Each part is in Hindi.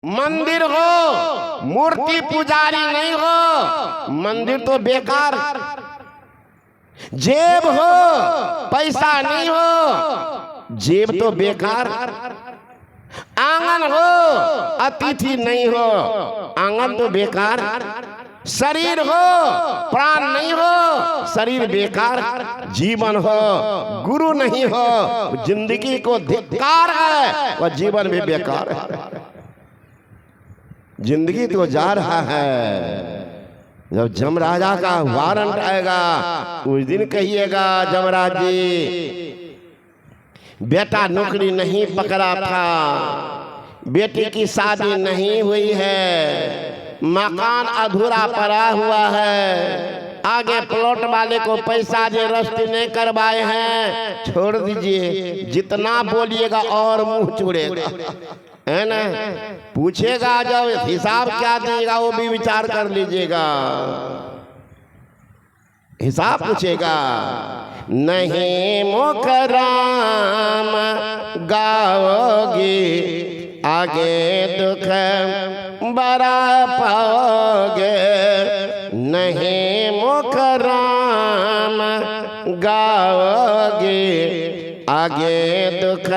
मंदिर हो, मूर्ति पुजारी नहीं हो, मंदिर तो बेकार। जेब हो, पैसा नहीं हो, जेब तो बेकार। आंगन हो, अतिथि नहीं हो, आंगन तो बेकार। शरीर हो, प्राण नहीं हो, शरीर बेकार। जीवन हो, गुरु नहीं हो, जिंदगी को धिक्कार है, वह जीवन भी बेकार है। जिंदगी तो जा रहा है। जब जमराजा का वारंट आएगा उस दिन कहिएगा, जमराज जी बेटा नौकरी नहीं पकड़ा था, बेटी की शादी नहीं हुई है, मकान अधूरा पड़ा हुआ है, आगे प्लॉट वाले को पैसा जो रस्ते नहीं करवाए हैं, छोड़ दीजिए। जितना बोलिएगा और मुंह चुड़ेगा, है ना। पूछेगा जब हिसाब क्या देगा वो भी विचार कर लीजिएगा। हिसाब पूछेगा, नहीं मुकराम गाओगे, आगे दुख बड़ा पाओगे। नहीं मुकराम गाओगे, आगे दुख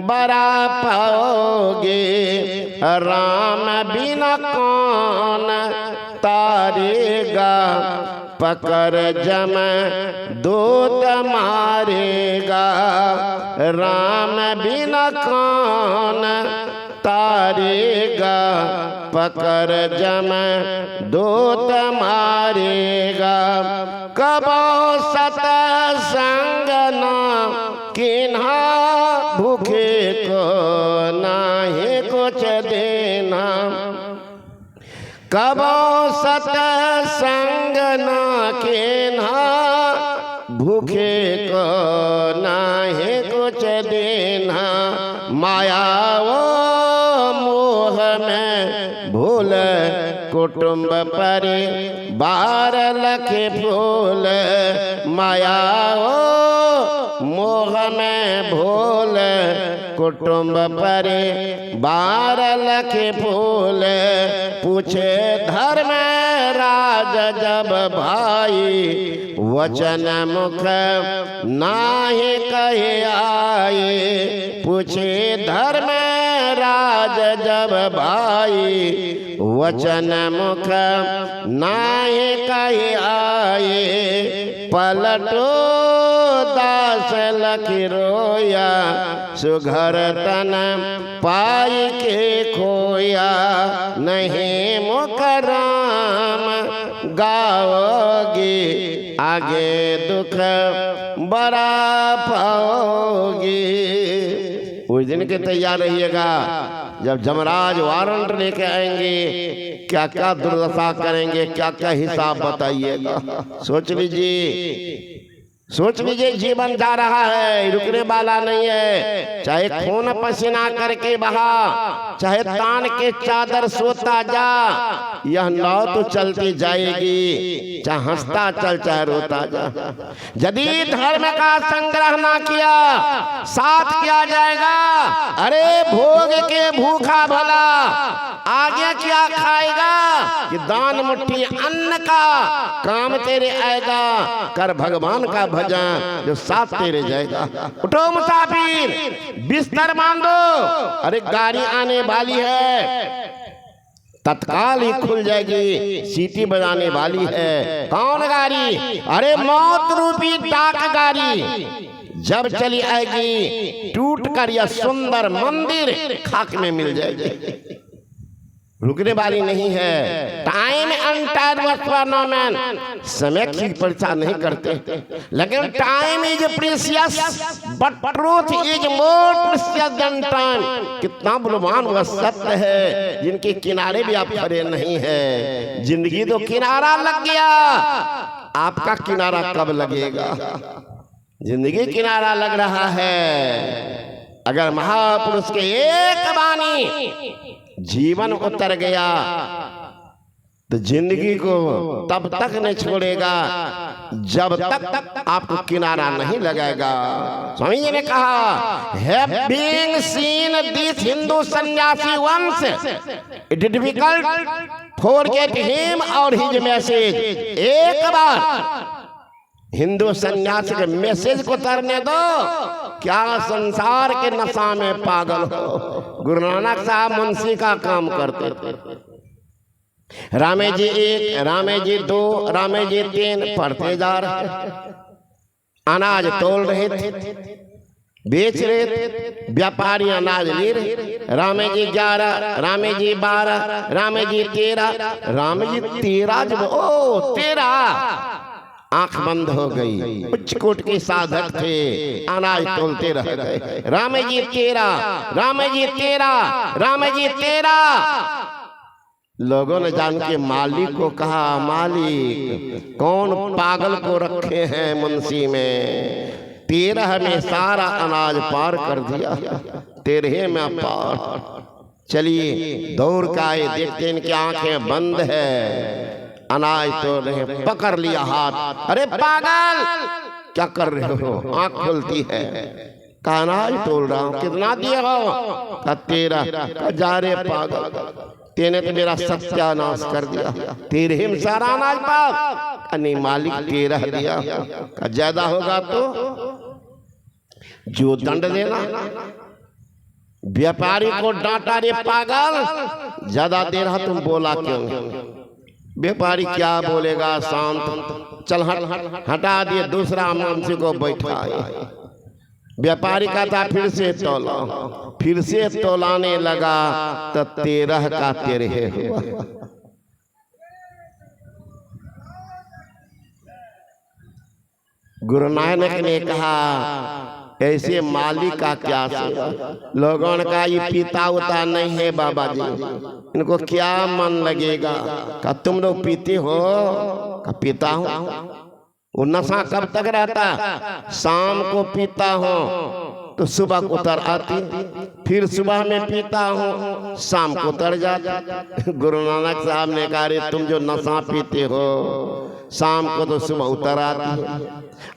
बड़ा पाओगे। राम बिना कौन तारेगा, पकड़ जम दूत मारेगा। राम बिना कौन तारेगा, पकड़ जम दूत मारेगा। कबो सतसंग ना किन्हा, भूखे को नाही कुछ देना। कबो सतसंग ना किन्हा, भूखे को नाही कुछ देना। माया वो मोह में भूल, कुटुंब परिवार लखे फूल। माया वो मोह में भूल, कुटुंब परिवार लखे फूल। पूछे धर्म राज जब भाई, वचन मुख नाहि कहे आए। पूछे धर्म राज जब भाई, वचन मुख नाहि कहे आए। पलटो दास लखी रोया, सुघर तन पाई के खोया। नहीं मुकराम गाओगे, आगे दुख बड़ा पाओगे। उस दिन के तैयार रहिएगा जब जमराज वारंट लेके आएंगे, क्या क्या दुर्दशा करेंगे, क्या क्या हिसाब बताइएगा। सोच लीजिए, सोच लीजिए। जीवन जा रहा है, रुकने वाला नहीं है। चाहे खून पसीना करके बहा, चाहे तान के चादर सोता जा, यह नाव तो चलती जाएगी। चाहे हंसता चल, चाहे रोता जा। यदि धर्म का संग्रह ना किया, साथ किया जाएगा। अरे भोग के भूखा भला आगे क्या खाएगा, कि दान मुट्ठी अन्न का काम तेरे आएगा। कर भगवान का भजन जो साथ तेरे जाएगा। उठो मुसाफिर, बिस्तर बांधो, अरे गाड़ी आने वाली है, तत्काल ही खुल जाएगी, सीटी बजाने वाली है। कौन गाड़ी? अरे मौत रूपी डाक गाड़ी जब चली आएगी, टूट कर यह सुंदर मंदिर खाक में मिल जाएगी। रुकने वाली नहीं है। टाइम समय की परीक्षा नहीं करते, लेकिन time is precious but truth is more precious than time. कितना बलवान वह सत्य है जिनके किनारे भी आप खड़े नहीं है। जिंदगी तो किनारा लग गया, आपका किनारा कब लगेगा? जिंदगी किनारा लग रहा है। अगर महापुरुष के एक वाणी जीवन उतर गया तो जिंदगी को तब तक नहीं छोड़ेगा जब तक आपको किनारा नहीं लगेगा। स्वामी जी ने कहा, हैविंग सीन दिस हिंदू सन्यासी वंश it is difficult forget him और हिज मैसेज। एक बार हिंदू सन्यासी के मैसेज को उतरने दो, क्या संसार के नशा में पागल हो। गुरु नानक साहब मुंशी का काम करते थे। रामे जी 1, रामे जी 2, रामे जी 3 पढ़ते जा रहे, अनाज तोल रहे थे, बेच रहे थे, व्यापारी अनाज ले रहे। रामे जी 11, रामे जी 12, रामे जी 13, रामे जी 13 जब 13 आंख बंद हो गई। उच्च कोट के साधक थे, अनाज तोलते रह गए। रामे जी 13, रामे जी 13, रामे जी 13। लोगों ने जान के मालिक को कहा, मालिक कौन पागल को रखे हैं मुंशी में, 13 में सारा अनाज पार कर दिया, 13 में पार। चलिए दौड़ के आए, देखते इनकी आंखें बंद है, अनाज तो रहे, पकड़ लिया हाथ। अरे पागल क्या कर रहे हो? आंख खुलती है, कहा अनाज तोड़ रहा हूं। कितना दिए हो? कहा 13। जा रे पागल, तेने तो मेरा सत्यानाश कर दिया, 13 में सारा अनाज पाप। नहीं मालिक 13 दिया। कहा ज्यादा होगा तो जो दंड देना। व्यापारी को डांटा, रे पागल ज्यादा दे रहा तुम बोला क्यों? व्यापारी क्या बोलेगा, शांत, चल हटा दिए। दूसरा मुंशी को बैठाए। व्यापारी का था फिर से तोला, फिर से तोलाने लगा तो 13 का 13 हुआ। गुरु नानक ने कहा, ऐसे मालिक का क्या सेवा। लोगों ने कहा, ये पीता उता नहीं है बाबा जी, इनको क्या मन लगेगा। कहा तुम लोग पीते हो? कहा पीता हूं। वो नशा कब तक रहता? शाम को पीता हूँ तो सुबह को उतर आती, फिर सुबह में पीता हूँ, शाम को उतर जाती। गुरु नानक साहब ने कहा, तुम जो नशा पीते हो शाम को तो सुबह उतर आती है,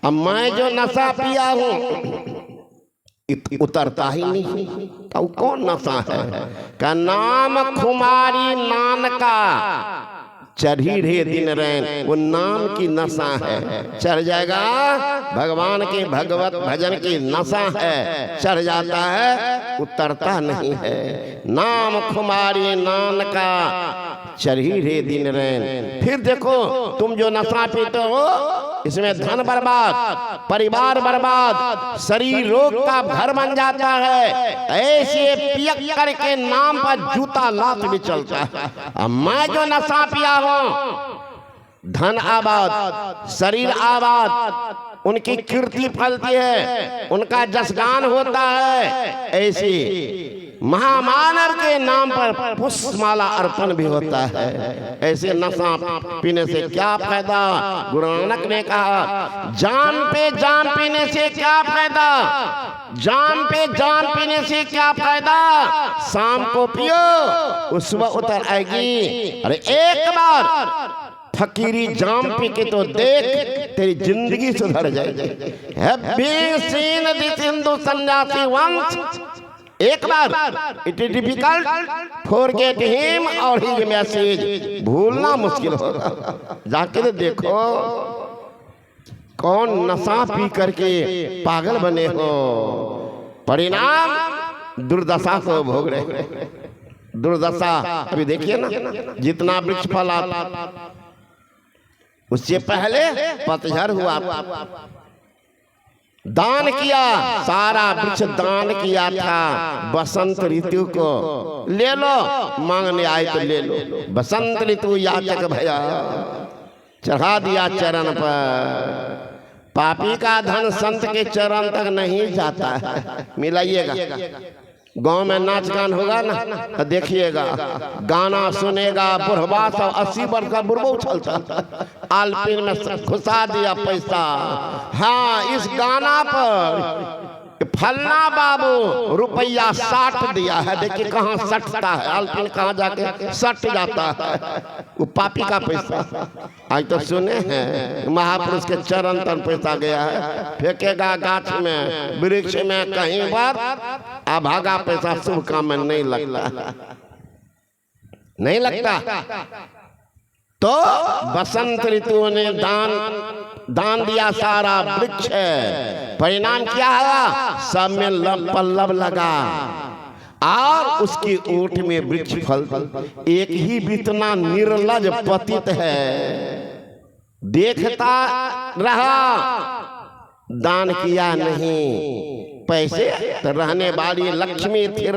अब मैं जो नशा पिया हूँ उतरता ही नहीं। तो कौन नशा है? का नाम खुमारी नान का चढ़ी रे दिन रैन, वो नाम की नशा है। चढ़ जाएगा, भगवान के भगवत भजन की नशा है, चढ़ जाता है, उतरता नहीं है। नाम खुमारी नान का चढ़ी रे दिन रैन। फिर देखो तुम जो नशा पीते हो इसमें धन बर्बाद, परिवार बर्बाद, शरीर रोग का घर बन जाता है। ऐसे पियक्कर के नाम पर जूता लात भी चलता है। अब मैं जो नशा पिया हूं, धन आबाद, शरीर आबाद, उनकी कीर्ति फलती है, उनका जसगान होता है। ऐसी महामानव के नाम पर पुष्पमाला अर्पण भी होता है। ऐसे नशा पीने से क्या फायदा? गुरु नानक ने कहा, जान पे जान पीने से क्या फायदा, जान पे जान पीने से क्या फायदा। शाम को पियो, उस सुबह उतर आएगी। अरे एक बार फकीरी जाम पी के तो देख, तेरी जिंदगी सुधर जाएगी। हैविंग सीन दिस हिंदू सन्यासी वंश, एक बार it is difficult forget him और हिज मैसेज। भूलना मुश्किल होगा। जाके तो देखो कौन नशा पी करके पागल बने हो, परिणाम दुर्दशा को भोग रहे। दुर्दशा अभी देखिए ना, जितना वृक्ष फल आता उससे पहले पतझड़ हुआ, दान किया, सारा वृक्ष दान किया था। बसंत ऋतु को ले लो, मांगने आए तो ले लो। बसंत ऋतु याचक भैया चढ़ा दिया चरण पर। पापी का धन संत के चरण तक नहीं जाता है। मिलाइएगा, गांव में नाच गान होगा ना, देखिएगा, गाना सुनेगा बुढ़वा सब 80 वर्ष का बुढ़वा उछलता, आलपीन में घुसा दिया पैसा। हाँ, इस गाना पर फलना बाबू रुपया 60 दिया है, देखिए कहाँ सटता है, अल्पिन कहाँ जाके सट जाता है, वो पापी का पैसा। आज तो सुने हैं महापुरुष के चरण तन पैसा गया है, फेंकेगा गाछ में, वृक्ष में, कहीं पर, अभागा पैसा शुभ काम में नहीं लगता, नहीं लगता। तो बसंत ऋतु ने दान दिया सारा वृक्ष, परिणाम क्या है, सब में पल्लव लगा और उसकी ओट में वृक्ष फल। एक ही इतना निर्लज पतित है, देखता रहा, दान किया नहीं, पैसे तो रहने वाली लक्ष्मी फिर